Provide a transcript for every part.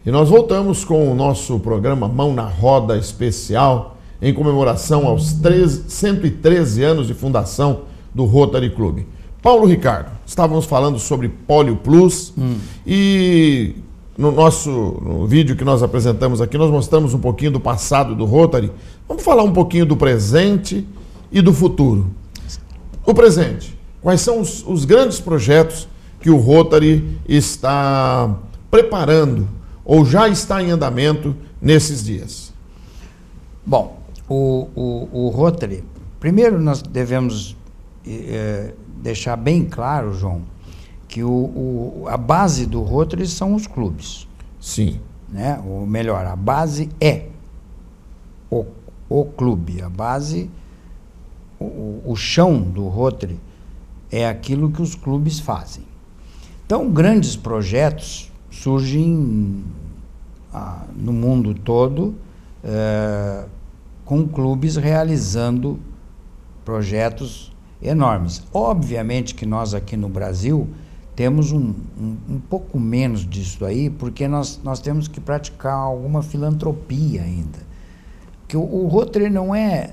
E nós voltamos com o nosso programa Mão na Roda especial em comemoração aos 113 anos de fundação do Rotary Club. Paulo Ricardo, estávamos falando sobre Polio Plus e no vídeo que nós apresentamos aqui nós mostramos um pouquinho do passado do Rotary. Vamos falar um pouquinho do presente e do futuro. O presente, quais são os grandes projetos que o Rotary está preparando ou já está em andamento nesses dias? Bom, o Rotary, primeiro nós devemos deixar bem claro, João, que a base do Rotary são os clubes. Sim. Né? Ou melhor, a base é o clube. A base, o chão do Rotary é aquilo que os clubes fazem. Então, grandes projetos surgem no mundo todo, com clubes realizando projetos enormes. Obviamente que nós aqui no Brasil temos um pouco menos disso aí, porque nós temos que praticar alguma filantropia ainda. Que o Rotary não é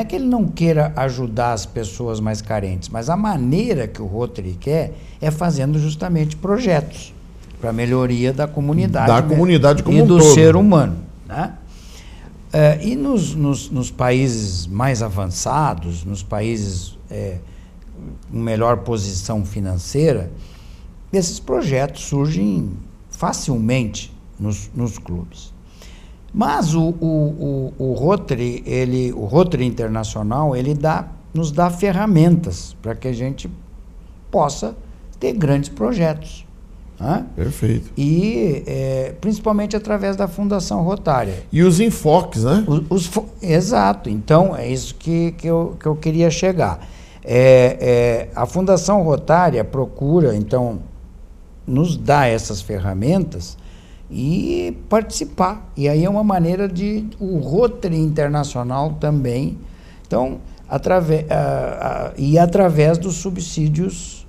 que ele não queira ajudar as pessoas mais carentes, mas a maneira que o Rotary quer é fazendo justamente projetos para a melhoria da comunidade. Da comunidade como um todo. E do ser humano. Né? E nos países mais avançados, nos países com melhor posição financeira, esses projetos surgem facilmente nos clubes. Mas o Rotary, o Rotary Internacional, ele nos dá ferramentas para que a gente possa ter grandes projetos. Né? Perfeito. E principalmente através da Fundação Rotária. E os enfoques, né? Exato. Então, é isso que eu queria chegar. A Fundação Rotária procura, então, nos dar essas ferramentas e participar. E aí é uma maneira de o Rotary Internacional também. Então, através dos subsídios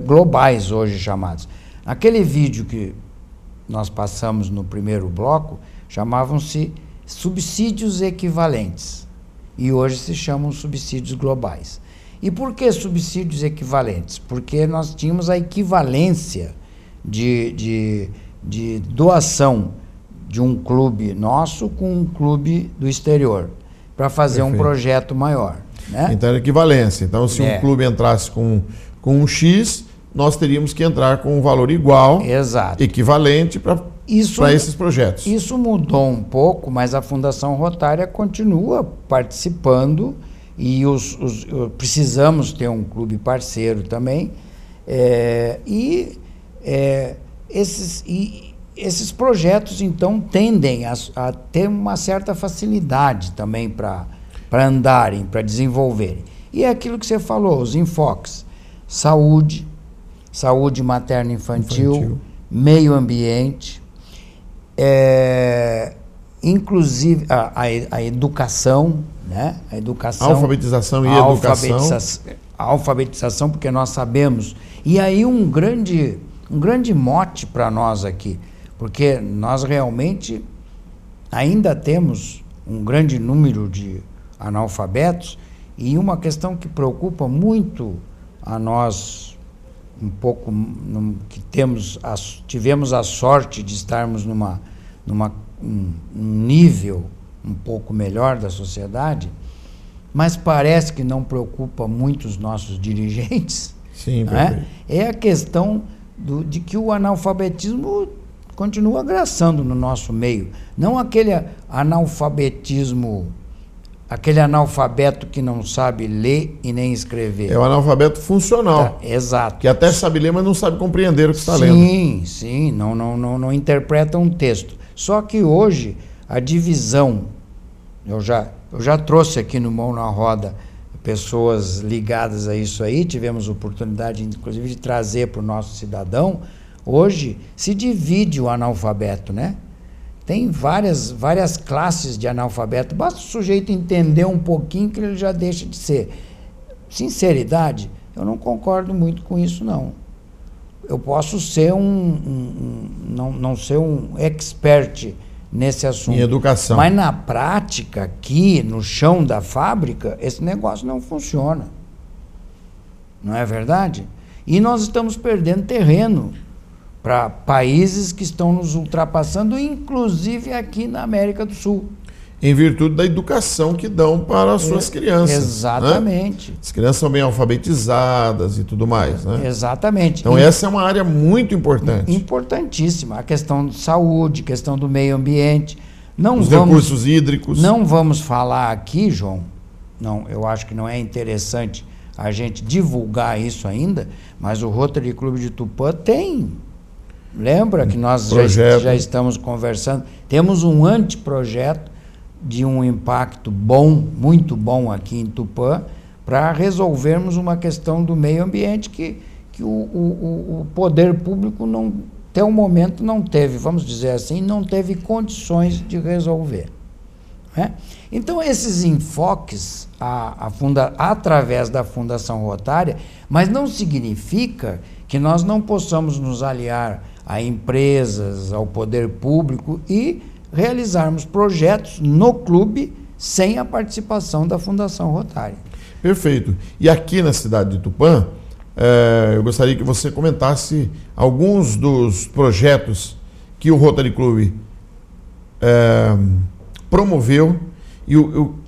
globais, hoje chamados. Aquele vídeo que nós passamos no primeiro bloco chamavam-se subsídios equivalentes. E hoje se chamam subsídios globais. E por que subsídios equivalentes? Porque nós tínhamos a equivalência de doação de um clube nosso com um clube do exterior, para fazer um projeto maior. Né? Então era equivalência. Então, se um clube entrasse com um X, nós teríamos que entrar com um valor igual, equivalente para esses projetos. Isso mudou um pouco, mas a Fundação Rotária continua participando e precisamos ter um clube parceiro também. Esses projetos, então, tendem a ter uma certa facilidade também para andarem, para desenvolverem. E é aquilo que você falou, os enfoques: saúde materno-infantil, meio ambiente, inclusive a educação, né? A educação, alfabetização e educação. A alfabetização, porque nós sabemos. E aí um grande mote para nós aqui, porque nós realmente ainda temos um grande número de analfabetos, e uma questão que preocupa muito a nós, um pouco que tivemos a sorte de estarmos num nível um pouco melhor da sociedade, mas parece que não preocupa muito os nossos dirigentes. Sim, né? É a questão de que o analfabetismo continua graçando no nosso meio. Não aquele analfabetismo, aquele analfabeto que não sabe ler e nem escrever. É o analfabeto funcional. Exato. Que até sabe ler, mas não sabe compreender o que está lendo. Sim, não interpreta um texto. Só que hoje a divisão, eu já trouxe aqui no Mão na Roda pessoas ligadas a isso aí, tivemos oportunidade, inclusive, de trazer para o nosso cidadão. Hoje se divide o analfabeto, né? Tem várias classes de analfabeto. Basta o sujeito entender um pouquinho que ele já deixa de ser. Sinceridade, eu não concordo muito com isso, não. eu posso ser não ser um expert nesse assunto. Em educação. Mas na prática, aqui no chão da fábrica, esse negócio não funciona. Não é verdade? E nós estamos perdendo terreno para países que estão nos ultrapassando, inclusive aqui na América do Sul. Em virtude da educação que dão para as suas crianças. Exatamente. Né? As crianças são bem alfabetizadas e tudo mais. Né? Exatamente. Então essa é uma área muito importante. Importantíssima. A questão de saúde, questão do meio ambiente. Os recursos hídricos. Não vamos falar aqui, João, não, eu acho que não é interessante a gente divulgar isso ainda, mas o Rotary Clube de Tupã tem. Lembra que nós já estamos conversando? Temos um anteprojeto de um impacto bom, muito bom aqui em Tupã, para resolvermos uma questão do meio ambiente que o poder público até o momento não teve, vamos dizer assim, não teve condições de resolver. Né? Então, esses enfoques através da Fundação Rotária, mas não significa que nós não possamos nos aliar a empresas, ao poder público e realizarmos projetos no clube sem a participação da Fundação Rotária. Perfeito. E aqui na cidade de Tupã, eu gostaria que você comentasse alguns dos projetos que o Rotary Club promoveu e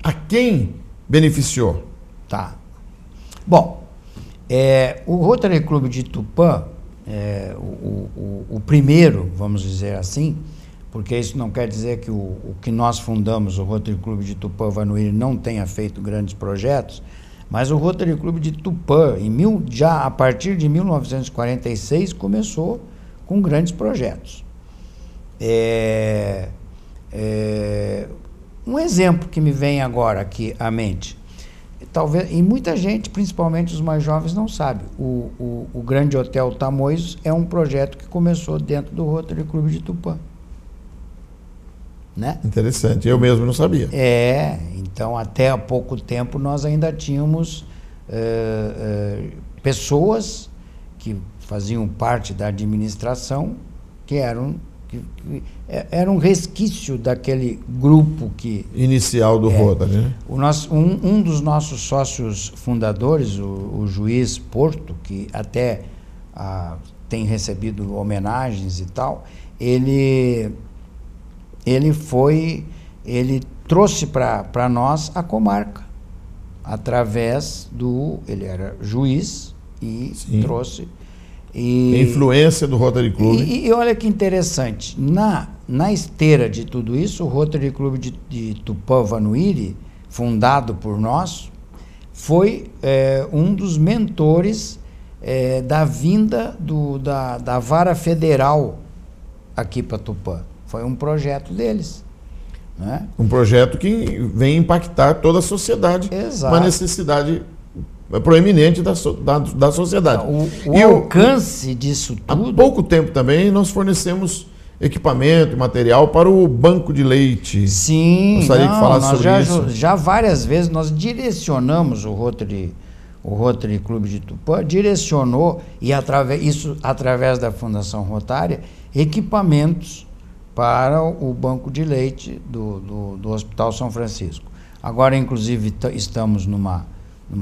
a quem beneficiou. Tá. Bom, o Rotary Club de Tupã, o primeiro, vamos dizer assim, porque isso não quer dizer que o que nós fundamos, o Rotary Clube de Tupã Vanuíri, não tenha feito grandes projetos, mas o Rotary Clube de Tupã, já a partir de 1946, começou com grandes projetos. Um exemplo que me vem agora aqui à mente, talvez, e muita gente, principalmente os mais jovens, não sabe, o Grande Hotel Tamoios é um projeto que começou dentro do Rotary Clube de Tupã. Né? Interessante, eu mesmo não sabia. Então até há pouco tempo nós ainda tínhamos pessoas que faziam parte da administração que eram um resquício daquele grupo inicial do Rotary, né? Um dos nossos sócios fundadores, o juiz Porto, que até tem recebido homenagens e tal, ele trouxe para nós a comarca, através ele era juiz e Sim. trouxe... A influência do Rotary Club. E olha que interessante, na esteira de tudo isso, o Rotary Club de Tupã Vanuíri, fundado por nós, foi um dos mentores da vinda da vara federal aqui para Tupã. Foi um projeto deles. Né? Um projeto que vem impactar toda a sociedade. Exato. Uma necessidade proeminente da sociedade. O alcance disso tudo... Há pouco tempo também nós fornecemos equipamento e material para o banco de leite. Sim, gostaria que falasse sobre isso. Já várias vezes nós direcionamos o Rotary Clube de Tupã, direcionou, e através da Fundação Rotária, equipamentos para o banco de leite do Hospital São Francisco. Agora, inclusive, estamos numa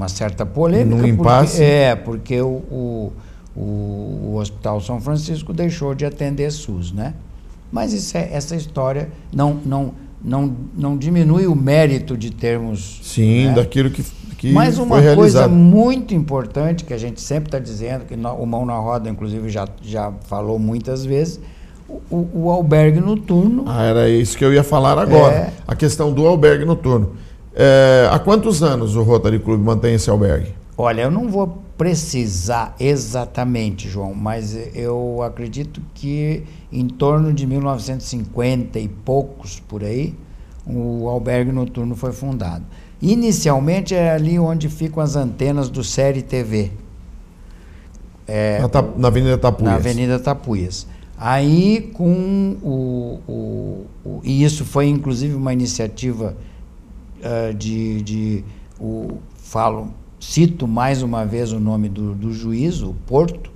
certa polêmica. Num impasse. Porque o Hospital São Francisco deixou de atender SUS, né? Mas essa história não diminui o mérito de termos... Sim, né? Daquilo que Mas uma foi realizado. Coisa muito importante, que a gente sempre está dizendo, que o Mão na Roda, inclusive, já falou muitas vezes, o albergue noturno... Era isso que eu ia falar agora, a questão do albergue noturno. Há quantos anos o Rotary Club mantém esse albergue? Olha, eu não vou precisar exatamente, João, mas eu acredito que em torno de 1950 e poucos, por aí, o albergue noturno foi fundado. Inicialmente é ali onde ficam as antenas do Série TV. Na Avenida Tapuias. Na Avenida Tapuias. Aí, e isso foi inclusive uma iniciativa cito mais uma vez o nome do juiz, o Porto,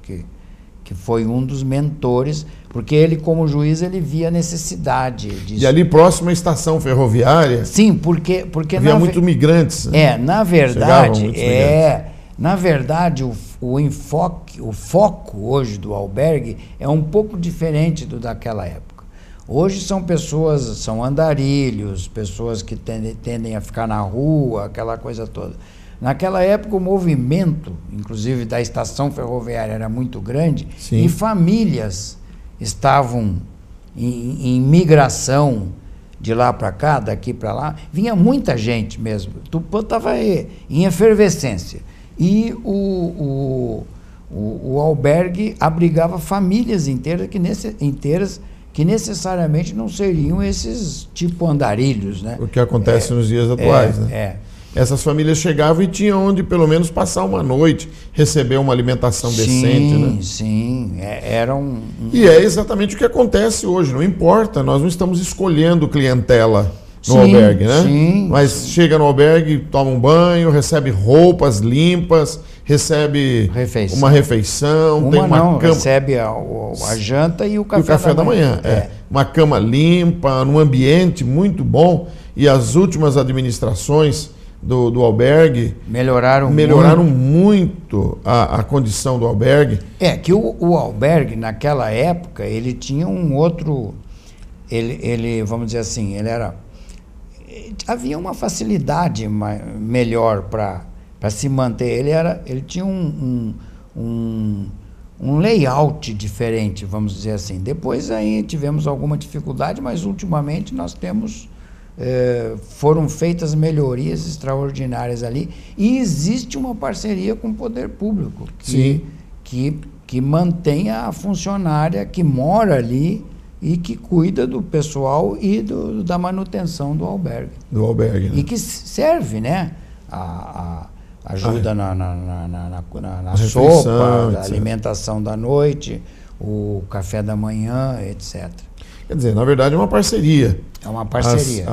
que foi um dos mentores, porque ele, como juiz, ele via a necessidade disso. E ali próximo à estação ferroviária, Sim, porque havia muito migrantes. né? Na verdade, migrantes. na verdade, o enfoque, o foco hoje do albergue é um pouco diferente do daquela época. Hoje são pessoas, são andarilhos, pessoas que tendem a ficar na rua, aquela coisa toda. Naquela época o movimento, inclusive da estação ferroviária, era muito grande. Sim. E famílias estavam em migração de lá para cá, daqui para lá. Vinha muita gente mesmo. Tupã estava em efervescência. E o albergue abrigava famílias inteiras que necessariamente não seriam esses tipo andarilhos, né? O que acontece nos dias atuais, né? Essas famílias chegavam e tinham onde pelo menos passar uma noite, receber uma alimentação decente, né? Sim, era E é exatamente o que acontece hoje, não importa, nós não estamos escolhendo clientela no albergue, né? Sim, mas chega no albergue, toma um banho, recebe roupas limpas, recebe uma refeição, tem uma cama, recebe a janta e o café da manhã. Uma cama limpa, num ambiente muito bom, e as últimas administrações do albergue melhoraram muito a condição do albergue. Que o albergue naquela época ele tinha um outro, ele vamos dizer assim, havia uma facilidade melhor para se manter. Ele tinha um layout diferente, vamos dizer assim. Depois aí tivemos alguma dificuldade, mas ultimamente nós temos foram feitas melhorias extraordinárias ali, e existe uma parceria com o poder público que mantém a funcionária que mora ali e que cuida do pessoal e da manutenção do albergue. Né? E que serve, né? Ajuda na sopa, na alimentação da noite, o café da manhã, etc. Quer dizer, na verdade é uma parceria. É uma parceria.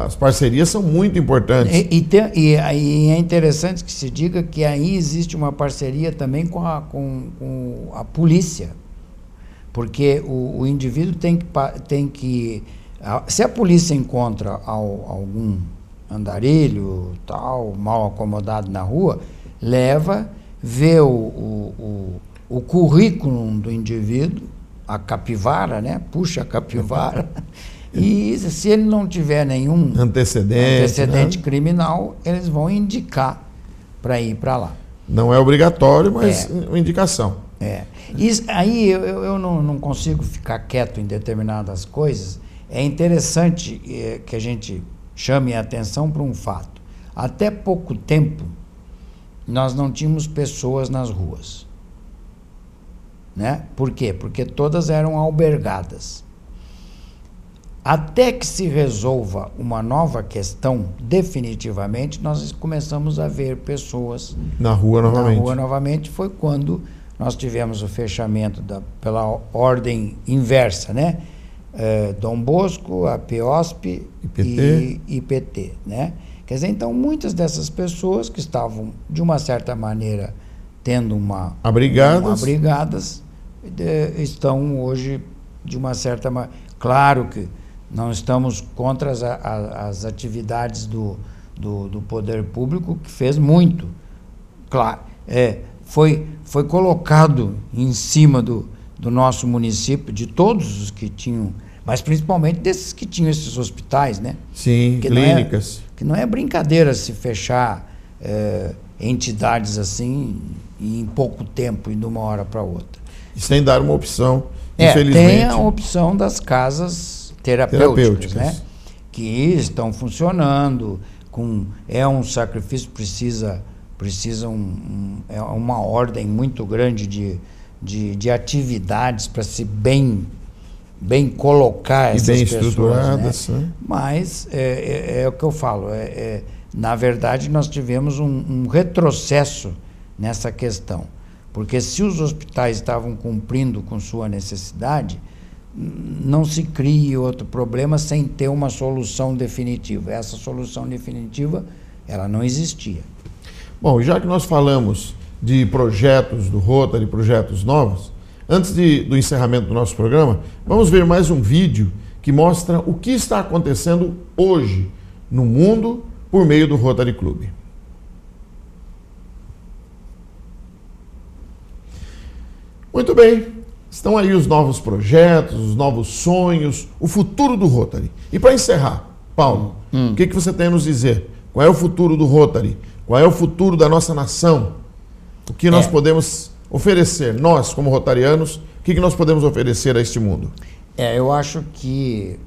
As parcerias são muito importantes. E é interessante que se diga que aí existe uma parceria também com a polícia. Porque o indivíduo tem que... Se a polícia encontra algum andarilho, tal, mal acomodado na rua, vê o currículo do indivíduo, a capivara, né? Puxa a capivara. E se ele não tiver nenhum antecedente criminal, eles vão indicar para ir para lá. Não é obrigatório, mas uma indicação. Isso, aí eu não consigo ficar quieto em determinadas coisas. É interessante que a gente chame a atenção para um fato. Até pouco tempo, nós não tínhamos pessoas nas ruas. Né? Por quê? Porque todas eram albergadas. Até que se resolva uma nova questão, definitivamente, nós começamos a ver pessoas na rua novamente. Foi quando nós tivemos o fechamento pela ordem inversa, né? Dom Bosco, a PEOSP e IPT, né? Quer dizer, então, muitas dessas pessoas que estavam, de uma certa maneira, tendo abrigadas, estão hoje, de uma certa maneira... Claro que não estamos contra as atividades do poder público, que fez muito. Claro, foi colocado em cima do nosso município, de todos os que tinham, mas principalmente desses que tinham esses hospitais, né? Sim, clínicas. Que não é brincadeira se fechar entidades assim em pouco tempo e de uma hora para outra. E sem dar uma opção, infelizmente. Tem a opção das casas terapêuticas, né? Que estão funcionando, é um sacrifício, precisa é uma ordem muito grande de atividades para se bem colocar essas bem pessoas, estruturadas, né? Mas é o que eu falo, na verdade nós tivemos um retrocesso nessa questão, porque se os hospitais estavam cumprindo com sua necessidade, não se crie outro problema sem ter uma solução definitiva. Essa solução definitiva, ela não existia. Bom, já que nós falamos de projetos do Rotary, projetos novos, antes do encerramento do nosso programa, vamos ver mais um vídeo que mostra o que está acontecendo hoje no mundo por meio do Rotary Club. Muito bem, estão aí os novos projetos, os novos sonhos, o futuro do Rotary. E para encerrar, Paulo, o que você tem a nos dizer? Qual é o futuro do Rotary? Qual é o futuro da nossa nação? O que nós podemos oferecer, nós como rotarianos, o que nós podemos oferecer a este mundo? Eu acho que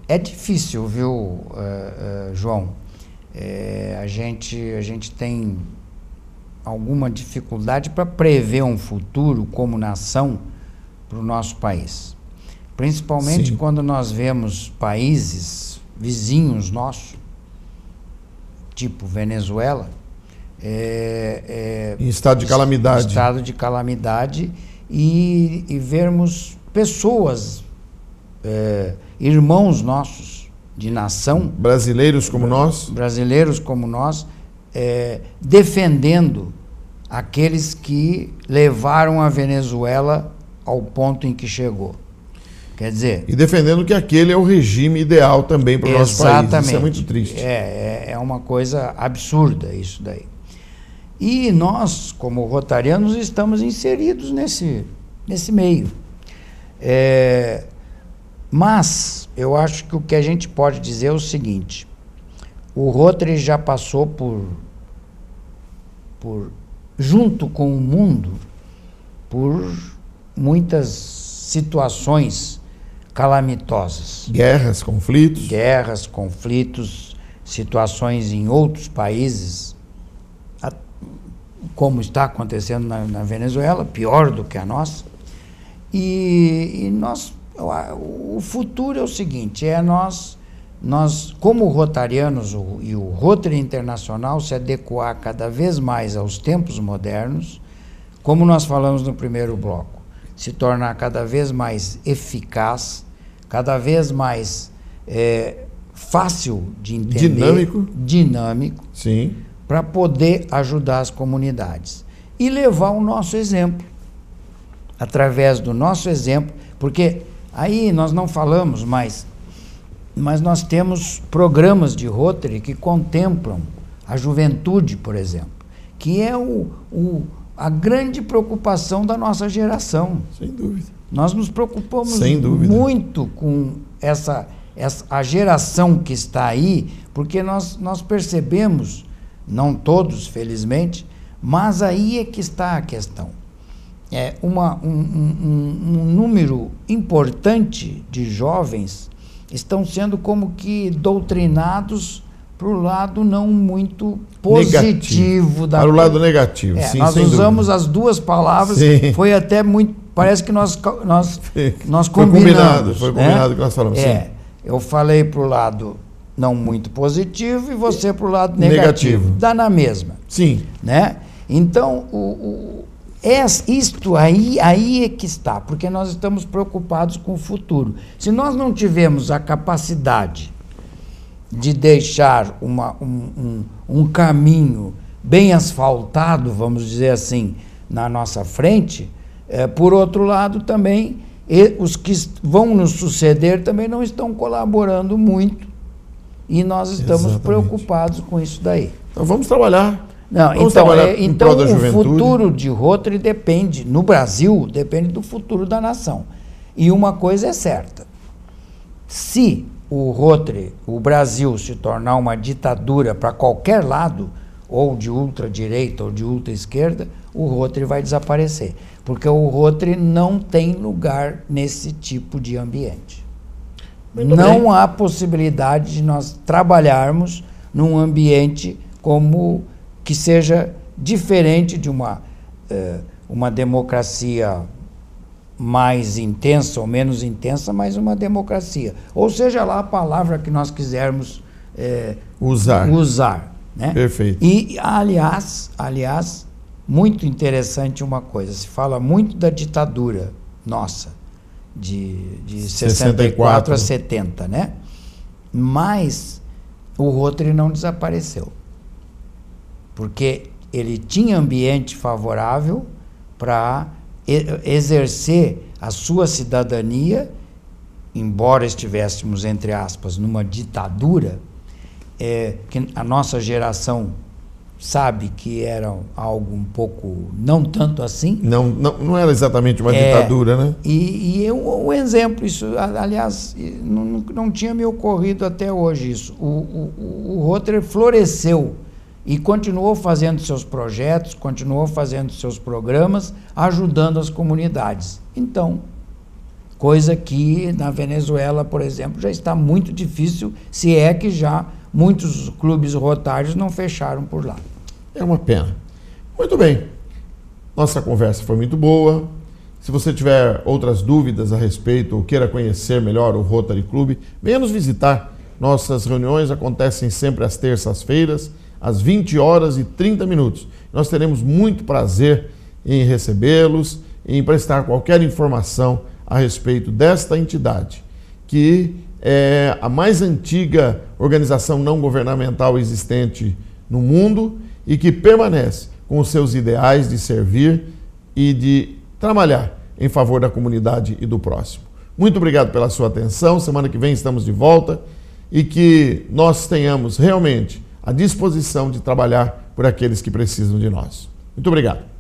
é difícil, viu, João? A gente tem alguma dificuldade para prever um futuro como nação para o nosso país. Principalmente Sim. quando nós vemos países vizinhos nossos, tipo Venezuela, Em estado de calamidade. Estado de calamidade e vermos pessoas, irmãos nossos de nação, Brasileiros como nós. Defendendo aqueles que levaram a Venezuela ao ponto em que chegou. Quer dizer... E defendendo que aquele é o regime ideal também para o nosso país. Isso é muito triste. É uma coisa absurda isso daí. E nós, como rotarianos, estamos inseridos nesse meio. Mas eu acho que o que a gente pode dizer é o seguinte: o Rotary já passou junto com o mundo, por muitas situações calamitosas. Guerras, conflitos, situações em outros países, como está acontecendo na Venezuela, pior do que a nossa. E o futuro é o seguinte: nós como rotarianos e o Rotary Internacional se adequar cada vez mais aos tempos modernos, como nós falamos no primeiro bloco, se tornar cada vez mais eficaz, cada vez mais fácil de entender, dinâmico, sim, para poder ajudar as comunidades e levar o nosso exemplo, através do nosso exemplo, porque aí nós não falamos mais, mas nós temos programas de Rotary que contemplam a juventude, por exemplo, que é a grande preocupação da nossa geração. Sem dúvida. Nós nos preocupamos muito com a geração que está aí, porque nós percebemos, não todos, felizmente, mas aí é que está a questão. Um número importante de jovens estão sendo como que doutrinados para o lado não muito positivo para o lado negativo. Sim, nós usamos as duas palavras, sim. Foi até muito, parece que nós combinamos. Foi combinado que nós falamos. Eu falei para o lado não muito positivo e você para o lado negativo. Dá na mesma. Sim. Né? Então, isto aí é que está, porque nós estamos preocupados com o futuro. Se nós não tivermos a capacidade de deixar um caminho bem asfaltado, vamos dizer assim, na nossa frente, por outro lado também, os que vão nos suceder também não estão colaborando muito e nós estamos preocupados com isso daí. Então vamos trabalhar. Então o futuro de Rotary depende, no Brasil, depende do futuro da nação. E uma coisa é certa: se o Rotary, o Brasil, se tornar uma ditadura para qualquer lado, ou de ultradireita ou de ultraesquerda, o Rotary vai desaparecer. Porque o Rotary não tem lugar nesse tipo de ambiente. Não há possibilidade de nós trabalharmos num ambiente como que seja diferente de uma democracia mais intensa ou menos intensa, mas uma democracia. Ou seja lá a palavra que nós quisermos usar, né? Perfeito. E, aliás, muito interessante uma coisa, se fala muito da ditadura nossa, de 64 a 70, né? Mas o Rotary não desapareceu, porque ele tinha ambiente favorável para exercer a sua cidadania, embora estivéssemos, entre aspas, numa ditadura, que a nossa geração sabe que era algo um pouco, não tanto assim. Não era exatamente uma ditadura, né? E o exemplo, isso, aliás, não tinha me ocorrido até hoje isso. O Rotary floresceu e continuou fazendo seus projetos, continuou fazendo seus programas, ajudando as comunidades. Então, coisa que na Venezuela, por exemplo, já está muito difícil, se é que já muitos clubes rotários não fecharam por lá. É uma pena. Muito bem. Nossa conversa foi muito boa. Se você tiver outras dúvidas a respeito ou queira conhecer melhor o Rotary Club, venha nos visitar. Nossas reuniões acontecem sempre às terças-feiras, às 20h30. Nós teremos muito prazer em recebê-los, em prestar qualquer informação a respeito desta entidade, que é a mais antiga organização não governamental existente no mundo e que permanece com os seus ideais de servir e de trabalhar em favor da comunidade e do próximo. Muito obrigado pela sua atenção. Semana que vem estamos de volta e que nós tenhamos realmente a disposição de trabalhar por aqueles que precisam de nós. Muito obrigado.